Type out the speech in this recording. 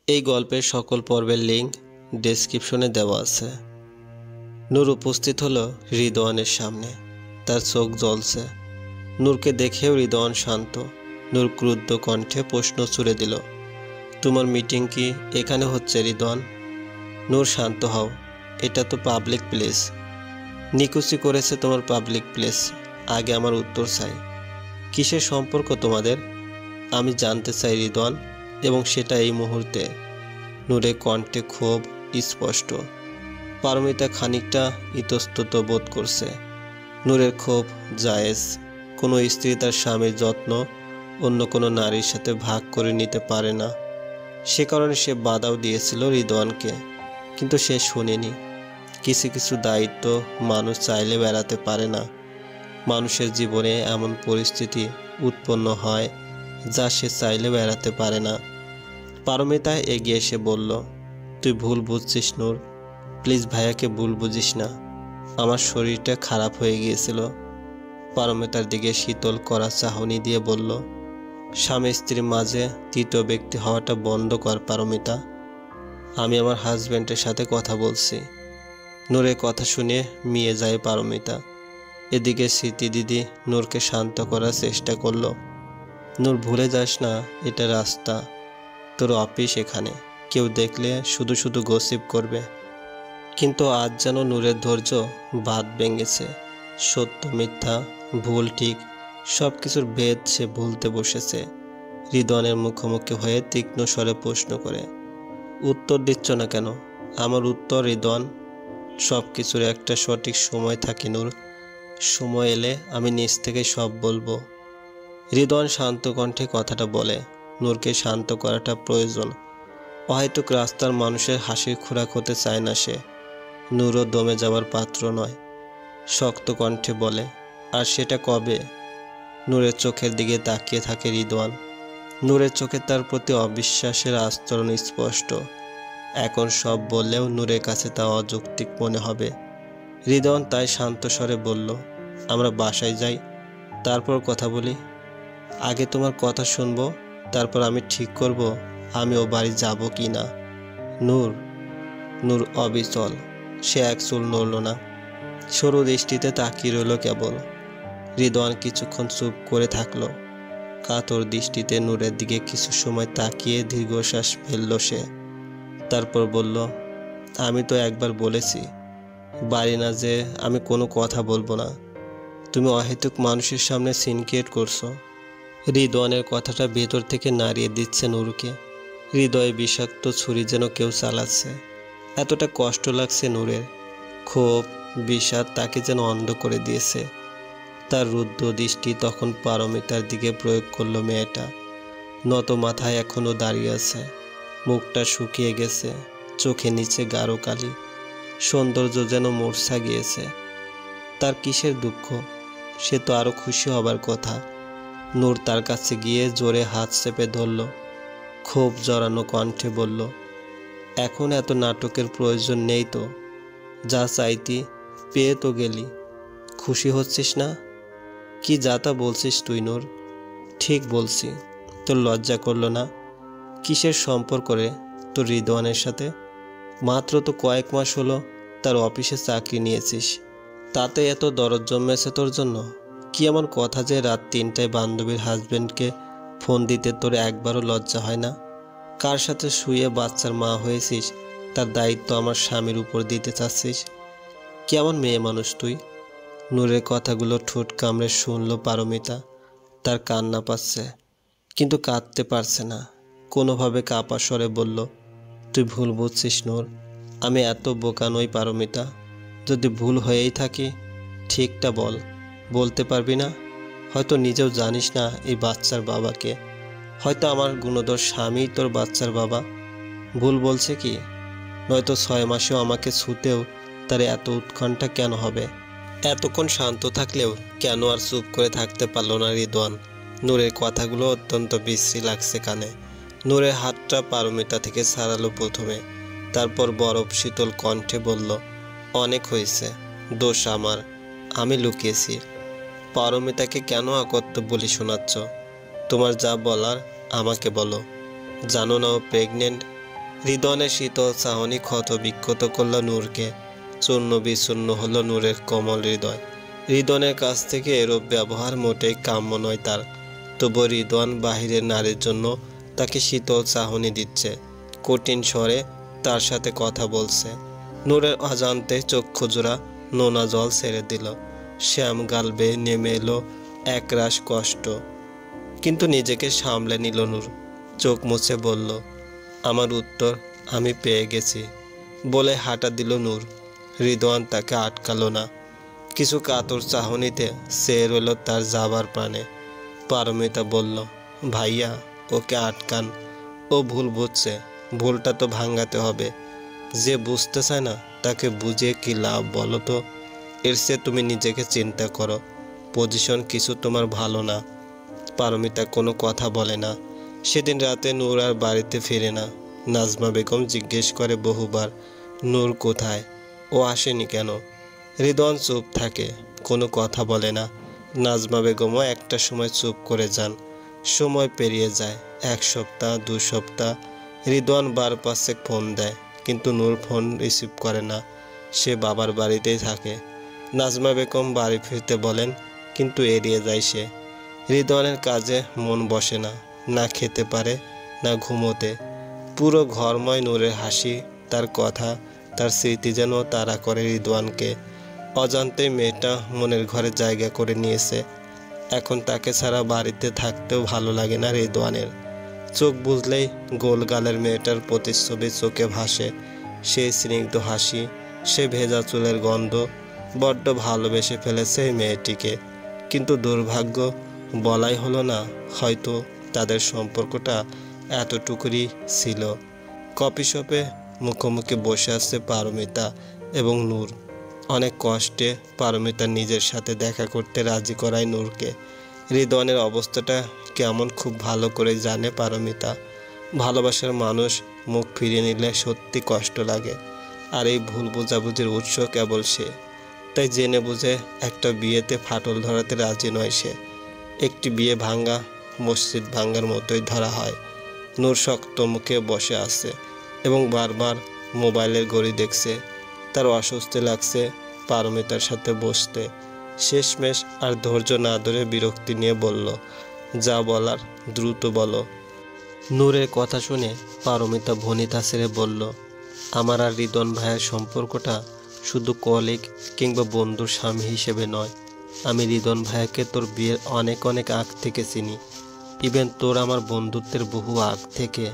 এই গল্পের সকল পর্বের লিঙ্ক ডেসক্রিপশনে দেওয়া আছে। নূর উপস্থিত হলো রিদওয়ানের সামনে। তার চোখ জ্বলছে। নূরকে দেখেও রিদওয়ান শান্ত। নূর ক্রুদ্ধ কণ্ঠে প্রশ্ন ছুড়ে দিল, তোমার মিটিং কি এখানে হচ্ছে রিদওয়ান? নূর, শান্ত হও, এটা তো পাবলিক প্লেস। নিকুচি করেছে তোমার পাবলিক প্লেস। আগে আমার উত্তর চাই। কিসের সম্পর্ক তোমাদের? আমি জানতে চাই রিদওয়ান, এবং সেটা এই মুহূর্তে। নূরের কণ্ঠে ক্ষোভ স্পষ্ট। পারমিতা খানিকটা ইতস্তত বোধ করছে। নূরের ক্ষোভ জায়েজ। কোনো স্ত্রী তার স্বামীর যত্ন অন্য কোনো নারীর সাথে ভাগ করে নিতে পারে না। সে কারণে সে বাধাও দিয়েছিল রিদওয়ানকে, কিন্তু সে শোনেনি। কিছু কিছু দায়িত্ব মানুষ চাইলে বেড়াতে পারে না। মানুষের জীবনে এমন পরিস্থিতি উৎপন্ন হয় যা সে চাইলে বেড়াতে পারে না। পারমিতা এগিয়ে এসে বলল, তুই ভুল বুঝছিস নূর, প্লিজ ভাইয়াকে ভুল বুঝিস না। আমার শরীরটা খারাপ হয়ে গিয়েছিল। পারমিতার দিকে শীতল করা চাহনি দিয়ে বলল, স্বামী স্ত্রীর মাঝে তৃতীয় ব্যক্তি হওয়াটা বন্ধ কর পারমিতা। আমি আমার হাজব্যান্ডের সাথে কথা বলছি। নূরের কথা শুনে মিয়ে যায় পারমিতা। এদিকে স্মৃতি দিদি নূরকে শান্ত করার চেষ্টা করলো। নূর, ভুলে যাস না, এটা রাস্তা, তোর অফিস, এখানে কেউ দেখলে শুধু শুধু গসিপ করবে। কিন্তু আজ যেন নূরের ধৈর্য বাঁধ ভেঙেছে। সত্য মিথ্যা, ভুল ঠিক সব কিছুর ভেদ সে ভুলতে বসেছে। রিদওয়ানের মুখোমুখি হয়ে তীক্ষ্ণ স্বরে প্রশ্ন করে, উত্তর দিচ্ছ না কেন? আমার উত্তর রিদওয়ান, সব কিছুর একটা সঠিক সময় থাকে নূর। সময় এলে আমি নিজ থেকে সব বলবো। রিদওয়ান শান্ত কণ্ঠে কথাটা বলে। নূরকে শান্ত করাটা প্রয়োজন। অহেতুক রাস্তার মানুষের হাসির খোরাক হতে চায় না সে। নূরও দমে যাওয়ার পাত্র নয়। শক্ত কণ্ঠে বলে, আর সেটা কবে? নূরের চোখের দিকে তাকিয়ে থাকে রিদওয়ান। নূরের চোখে তার প্রতি অবিশ্বাসের আস্তরণ স্পষ্ট। এখন সব বললেও নূরের কাছে তা অযৌক্তিক মনে হবে। রিদওয়ান তাই শান্ত স্বরে বলল, আমরা বাসায় যাই, তারপর কথা বলি। আগে তোমার কথা শুনবো, তারপর আমি ঠিক করব আমি ও বাড়ি যাব কি না। নূর। নূর অবিচল। সে এক চুল নড়ল না। সরু দৃষ্টিতে তাকিয়ে রইল কেবল। রিদওয়ান কিছুক্ষণ চুপ করে থাকলো। কাতর দৃষ্টিতে নূরের দিকে কিছু সময় তাকিয়ে দীর্ঘশ্বাস ফেলল সে। তারপর বলল, আমি তো একবার বলেছি বাড়ি না যে আমি কোনো কথা বলবো না। তুমি অহেতুক মানুষের সামনে সিন ক্রিয়েট করছো। রিদওয়ানের কথাটা ভেতর থেকে নাড়িয়ে দিচ্ছে নূরকে। হৃদয়ে বিষাক্ত ছুরি যেন কেউ চালাচ্ছে। এতটা কষ্ট লাগছে নূরের। ক্ষোভ, বিষাদ তাকে যেন অন্ধ করে দিয়েছে। তার রুদ্ধ দৃষ্টি তখন পারমিতার দিকে প্রয়োগ করলো। মেয়েটা নত মাথায় এখনো দাঁড়িয়ে আছে। মুখটা শুকিয়ে গেছে, চোখে নিচে গাঢ় কালি। সৌন্দর্য যেন মূর্ছা গিয়েছে। তার কিসের দুঃখ? সে তো আরো খুশি হবার কথা। নূর তার কাছে গিয়ে জোরে হাত চেপে ধরল। ক্ষোভ জড়ানো কণ্ঠে বলল, এখন এত নাটকের প্রয়োজন নেই তো। যা চাইতি পেয়ে তো গেলি। খুশি হচ্ছিস না? কি যাতা বলছিস তুই নূর? ঠিক বলছি। তোর লজ্জা করলো না? কিসের সম্পর্ক রে তোর রিদওয়ানের সাথে? মাত্র তো কয়েক মাস হলো তার অফিসে চাকরি নিয়েছিস, তাতে এত দরদ জন্মেছে তোর জন্য? কি এমন কথা যে রাত 3টায় বান্ধবীর হাজবেন্ডকে ফোন দিতে তোর একবারও লজ্জা হয় না? কার সাথে শুয়ে বাচ্চার মা হয়েছিস তার দায়িত্ব আমার স্বামীর উপর দিতে চাচ্ছিস? কেমন মেয়ে মানুষ তুই? নূরের কথাগুলো ঠোঁট কামড়ে শুনল পারমিতা। তার কান্না পাচ্ছে, কিন্তু কাঁদতে পারছে না। কোনোভাবে কাঁপা স্বরে বলল, তুই ভুল বুঝছিস নূর। আমি এত বোকা নই পারমিতা। যদি ভুল হয়েই থাকি ঠিকটা বল। বলতে পারবি না? হয়তো নিজেও জানিস না এই বাচ্চার বাবাকে। হয়তো আমার গুণধর স্বামী তোর বাচ্চার বাবা। ভুল বলছে কি? নয়তো 6 মাসেও আমাকে ছুতেও তার এত উৎকণ্ঠা কেন হবে? এতক্ষণ শান্ত থাকলেও কেন আর চুপ করে থাকতে পারল না রিদওয়ান? নূরের কথাগুলো অত্যন্ত বিশ্রী লাগছে কানে। নূরের হাতটা পারমিতা থেকে ছাড়ালো প্রথমে, তারপর বরফ শীতল কণ্ঠে বলল, অনেক হয়েছে, দোষ আমার, আমি লুকিয়েছি। পারমিতাকে কেন অকথ্য বলি শোনাচ্ছ? তোমার যা বলার আমাকে বলো। জানো না ও প্রেগনেন্ট? হৃদনের শীতল চাহনি ক্ষত বিক্ষত করল নূরকে। চূর্ণ বিচূর্ণ হলো নূরের কোমল হৃদয়। হৃদনের কাছ থেকে এরূপ ব্যবহার মোটেই কাম্য নয় তার। তবু হৃদন বাহিরের নারীর জন্য তাকে শীতল চাহনি দিচ্ছে, কঠিন স্বরে তার সাথে কথা বলছে। নূরের অজান্তে চক্ষুজোড়া নোনা জল ছেড়ে দিল। শ্যাম গাল বেয়ে নেমে এলো একরাশ কষ্ট, কিন্তু নিজেকে সামলে নিল নূর। চোখ মুছে বলল, আমার উত্তর আমি পেয়ে গেছি বলে হাঁটা দিল নূর। হৃদওয়ান তাকে আটকালো না। কিছু কাতর চাহনিতে চেয়ে রইল তার যাবার প্রাণে। পারমিতা বলল, ভাইয়া ওকে আটকান, ও ভুল বুঝছে, ভুলটা তো ভাঙাতে হবে। যে বুঝতে চায় না তাকে বুঝিয়ে কি লাভ বলো তো? এর চেয়ে তুমি নিজেকে চিন্তা করো, পজিশন কিছু তোমার ভালো না। পারমিতা কোনো কথা বলে না। সেদিন রাতে নূর আর বাড়িতে ফিরে না। নাজমা বেগম জিজ্ঞেস করে বহুবার, নূর কোথায়, ও আসেনি কেন? হৃদন চুপ থাকে, কোনো কথা বলে না। নাজমা বেগমও একটা সময় চুপ করে যান। সময় পেরিয়ে যায়, 1 সপ্তাহ 2 সপ্তাহ। হৃদন বার পাঁচেক ফোন দেয়, কিন্তু নূর ফোন রিসিভ করে না। সে বাবার বাড়িতেই থাকে। নাজমা বেগম বাড়ি ফিরতে বলেন, কিন্তু এড়িয়ে যায় সে। হৃদনের কাজে মন বসে না, না খেতে পারে না ঘুমোতে। পুরো ঘরময় নূরের হাসি, তার কথা, তার স্মৃতি যেন তাড়া করে হৃদওয়ানকে। অজান্তেই মেয়েটা মনের ঘরে জায়গা করে নিয়েছে। এখন তাকে ছাড়া বাড়িতে থাকতেও ভালো লাগে না হৃদওয়ানের। চোখ বুঝলেই গোল গালের মেয়েটার প্রতিচ্ছবি চোখে ভাসে। সেই স্নিগ্ধ হাসি, সে ভেজা চুলের গন্ধ। বড্ড ভালোবেসে ফেলেছে এই মেয়েটিকে। কিন্তু দুর্ভাগ্য, বলাই হলো না। হয়তো তাদের সম্পর্কটা এতটুকুই ছিল। কফি শপে মুখোমুখি বসে আছে পারমিতা এবং নূর। অনেক কষ্টে পারমিতা নিজের সাথে দেখা করতে রাজি করায় নূরকে। হৃদনের অবস্থাটা কেমন খুব ভালো করে জানে পারমিতা। ভালোবাসার মানুষ মুখ ফিরিয়ে নিলে সত্যি কষ্ট লাগে। আর এই ভুল বোঝাবুঝির উৎস কেবল সে। তাই জেনে বুঝে একটা বিয়েতে ফাটল ধরাতে রাজি নয় সে। একটি বিয়ে ভাঙ্গা মসজিদ ভাঙ্গার মতোই ধরা হয়। নূর শক্ত মুখে বসে আছে এবং বারবার মোবাইলের ঘড়ি দেখছে। তার অস্বস্তি লাগছে পারমিতার সাথে বসতে। শেষমেশ আর ধৈর্য না ধরে বিরক্তি নিয়ে বলল, যা বলার দ্রুত বলো। নূরের কথা শুনে পারমিতা ভনিতা ছেড়ে বলল, আমার আর হৃদন ভাইয়ের সম্পর্কটা শুধু কলিগ কিংবা বন্ধুর স্বামী হিসেবে নয়। আমি হৃদন ভাইয়াকে তোর বিয়ের অনেক অনেক আগ থেকে চিনি। ইভেন তোর আমার বন্ধুত্বের বহু আগ থেকে।